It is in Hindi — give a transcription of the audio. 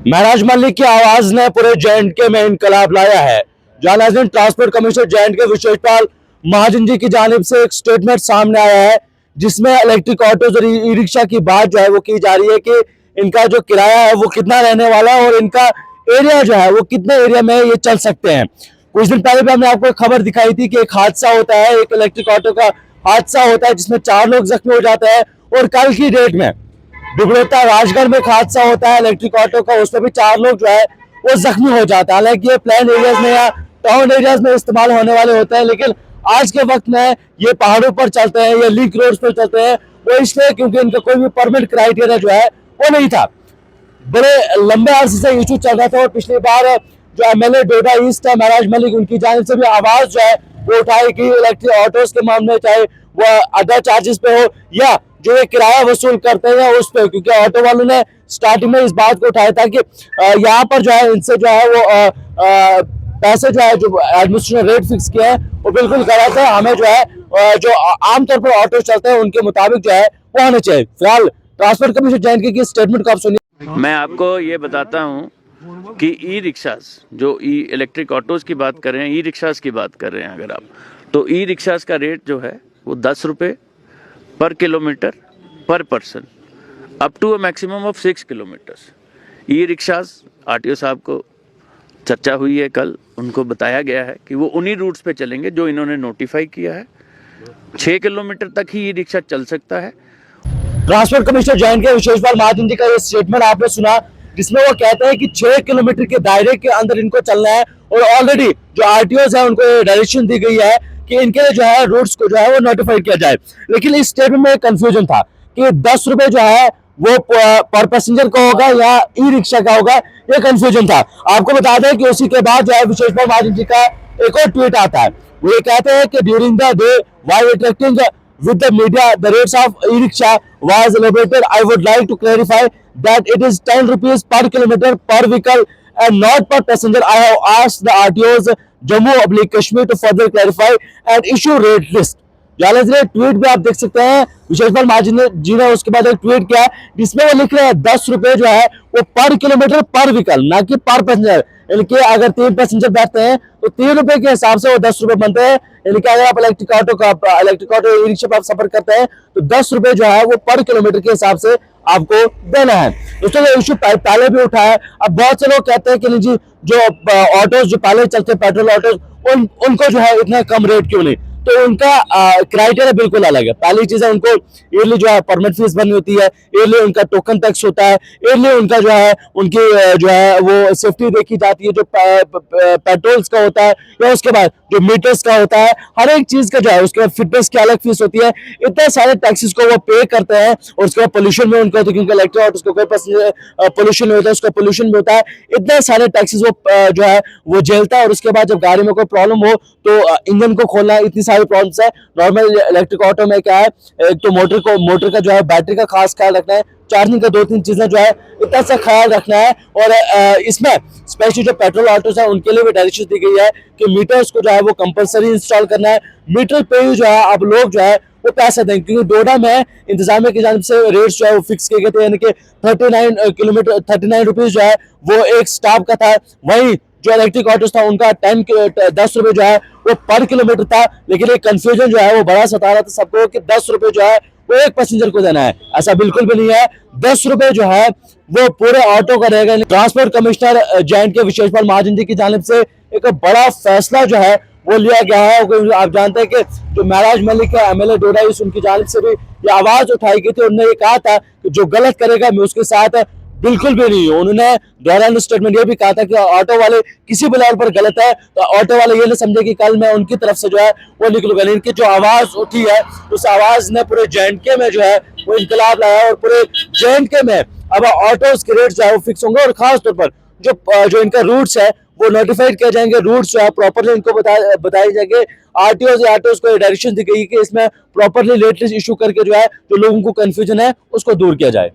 महराज मलिक की आवाज ने पूरे जे.एंड.के में इनकलाब लाया है। जानाज़रीन, transport commissioner J&K विशेषपाल Mahajan ji की जानिब से एक स्टेटमेंट सामने आया है, जिसमें इलेक्ट्रिक ऑटोज और ई रिक्शा की बात जो है वो की जा रही है कि इनका जो किराया है वो कितना रहने वाला है और इनका एरिया जो है वो कितने एरिया में ये चल सकते हैं। कुछ दिन पहले भी हमने आपको एक खबर दिखाई थी कि एक हादसा होता है, एक इलेक्ट्रिक ऑटो का हादसा होता है जिसमें 4 लोग जख्मी हो जाते हैं। और कल की डेट में दुबड़ोता राजगढ़ में एक हादसा होता है इलेक्ट्रिक ऑटो का, उसमें भी 4 लोग जो है वो जख्मी हो जाता है। हालांकि ये प्लेन एरियाज में या टाउन एरियाज में इस्तेमाल होने वाले होते हैं, लेकिन आज के वक्त में ये पहाड़ों पर चलते हैं, ये लिंक रोड पर चलते हैं, वो इसलिए क्योंकि इनका कोई भी परमिट क्राइटेरिया जो है वो नहीं था। बड़े लंबे अरसे से इशू चल रहा था और पिछली बार जो एमएलए डोडा ईस्ट है महराज मलिक, उनकी जानिब से भी आवाज जो है वो उठाई कि इलेक्ट्रिक ऑटोज के मामले में चाहे वो अदर चार्जेस पे हो या जो ये किराया वसूल करते हैं उस पे, क्योंकि ऑटो वालों ने स्टार्टिंग में इस बात को उठाया था कि यहाँ पर जो है इनसे जो है वो पैसे जो है जो एडमिनिस्ट्रेशन रेट फिक्स किया है वो बिल्कुल गलत है। हमें जो है जो आमतौर पर ऑटो चलते हैं उनके मुताबिक जो है वो होना चाहिए। फिलहाल ट्रांसपोर्ट कमिश्नर जे.एंड.के की स्टेटमेंट को आप सुनिए। मैं आपको ये बताता हूँ कि ई रिक्शास जो ई इलेक्ट्रिक ऑटोज़ की बात कर रहे हैं, ई रिक्शास की बात कर रहे हैं अगर आप, तो ई रिक्शास का रेट जो है वो 10 रुपये पर किलोमीटर पर person up to a maximum of 6 kilometres. E rickshaws RTO साहब को चर्चा हुई है कल, उनको बताया गया है कि वो उन्हीं रूट्स पे चलेंगे जो इन्होंने नोटिफाई किया है। 6 किलोमीटर तक ही ई रिक्शा चल सकता है। Transport commissioner J&K विशेषपाल Mahajan ji का ये स्टेटमेंट आपने सुना, जिसमें वो कहते हैं कि 6 किलोमीटर के दायरे के अंदर इनको चलना है और ऑलरेडी जो आरटीओज है उनको डायरेक्शन दी गई है कि इनके जो है रूट्स को जो है वो नोटिफाई किया जाए। लेकिन इस स्टेटमेंट में कंफ्यूजन था कि 10 रुपए जो है वो पर पैसेंजर का होगा या ई रिक्शा का होगा, ये कंफ्यूजन था। आपको बता दें कि उसी के बाद जो है विशेषपाल महाजन जी का एक और ट्वीट आता है, वो ये कहते हैं कि during the day while interacting with the media, the rates of e-rickshaw was elaborated. I would like to clarify that it is 10 rupees per kilometer per vehicle and not per passenger. I have asked the RTOs Jammu/Kashmir to further clarify and issue rate list. जालिस ट्वीट भी आप देख सकते हैं, विशेषपाल महाजन जी ने उसके बाद एक ट्वीट किया जिसमें वो लिख रहे हैं 10 रुपए जो है वो पर किलोमीटर पर व्हीकल, ना कि पर पैसेंजर। यानी अगर 3 पैसेंजर बैठते हैं तो 3 रुपए के हिसाब से वो 10 रुपए बनते हैं। यानी कि अगर आप इलेक्ट्रिक ऑटो ई रिक्शा पर आप सफर करते हैं तो 10 रुपए जो है वो पर किलोमीटर के हिसाब से आपको देना है। दोस्तों ये इशू पहले भी उठा है। अब बहुत से लोग कहते हैं कि नहीं जी, जो ऑटोज जो पहले चलते पेट्रोल ऑटोज उनको जो है इतना कम रेट क्यों नहीं, तो उनका क्राइटेरिया बिल्कुल अलग है। पहली चीज है उनको ईयरली जो है परमिट फीस भरनी होती है, ईयरली उनका टोकन टैक्स होता है, ईयरली उनका जो है उनकी जो है वो सेफ्टी देखी जाती है जो पेट्रोल्स का होता है या उसके बाद जो मीटर्स का होता है, हर एक चीज का जो है उसके बाद फिटनेस की अलग फीस होती है। इतने सारे टैक्सेस को वो पे करते हैं और उसके बाद पोल्यूशन में उनको, क्योंकि इलेक्ट्रिक ऑटो को कोई पोल्यूशन नहीं होता, उसका पोल्यूशन भी होता है। इतने सारे टैक्सेस वो जो है वो झेलता है और उसके बाद जब गाड़ी में कोई प्रॉब्लम हो तो इंजन को खोलना, इतनी सारी प्रॉब्लम्स है। नॉर्मल इलेक्ट्रिक ऑटो में क्या है, एक तो मोटर का जो है बैटरी का खास ख्याल रखना है, चार्जिंग का 2-3 चीजें जो है इतना सा ख्याल रखना है। और इसमें स्पेशली जो पेट्रोल ऑटोज है उनके लिए भी डायरेक्शन दी गई है कि मीटर्स को जो है वो कंपलसरी इंस्टॉल करना है। मीटर पे ही जो है अब लोग जो है वो पैसे देंगे, क्योंकि डोडा में इंतजामिया की जानिब से रेट्स जो है वो फिक्स किए गए थे। यानी कि 39 रुपीज जो है वो एक स्टाफ का था। वहीं जो इलेक्ट्रिक ऑटोज था उनका 10 रुपए जो है वो पर किलोमीटर था। लेकिन एक कंफ्यूजन जो है वो बड़ा सता रहा था सबको कि 10 रुपए जो है वो एक पैसेंजर को देना है, ऐसा बिल्कुल भी नहीं है। 10 रुपए जो है वो पूरे ऑटो का रहेगा। Transport commissioner J&K विशेषपाल Mahajan ji की जानिब से एक बड़ा फैसला जो है वो लिया गया है। आप जानते हैं कि जो महराज मलिक है एमएलए डोडा ईस्ट, उनकी जानिब से भी ये आवाज उठाई गई थी। उन्होंने ये कहा था कि जो गलत करेगा मैं उसके साथ बिल्कुल भी नहीं हो। उन्होंने दौरान स्टेटमेंट ये भी कहा था कि ऑटो वाले किसी भी लेवल पर गलत है तो ऑटो वाले ये नहीं समझे कि कल मैं उनकी तरफ से जो है वो निकलूंगा। इनकी जो आवाज उठी है उस आवाज ने पूरे जे.एंड.के में जो है वो इनकलाब लाया और पूरे जे.एंड.के में अब ऑटोज के रेट जो है वो फिक्स होंगे और खास तौर पर जो इनका रूट्स है वो नोटिफाइड किए जाएंगे। रूट्स जो है प्रॉपरली इनको बताए जाएंगे। आरटीओज को डायरेक्शन दी गई कि इसमें प्रॉपरली रेट लिस्ट इशू करके जो है जो लोगों को कंफ्यूजन है उसको दूर किया जाए।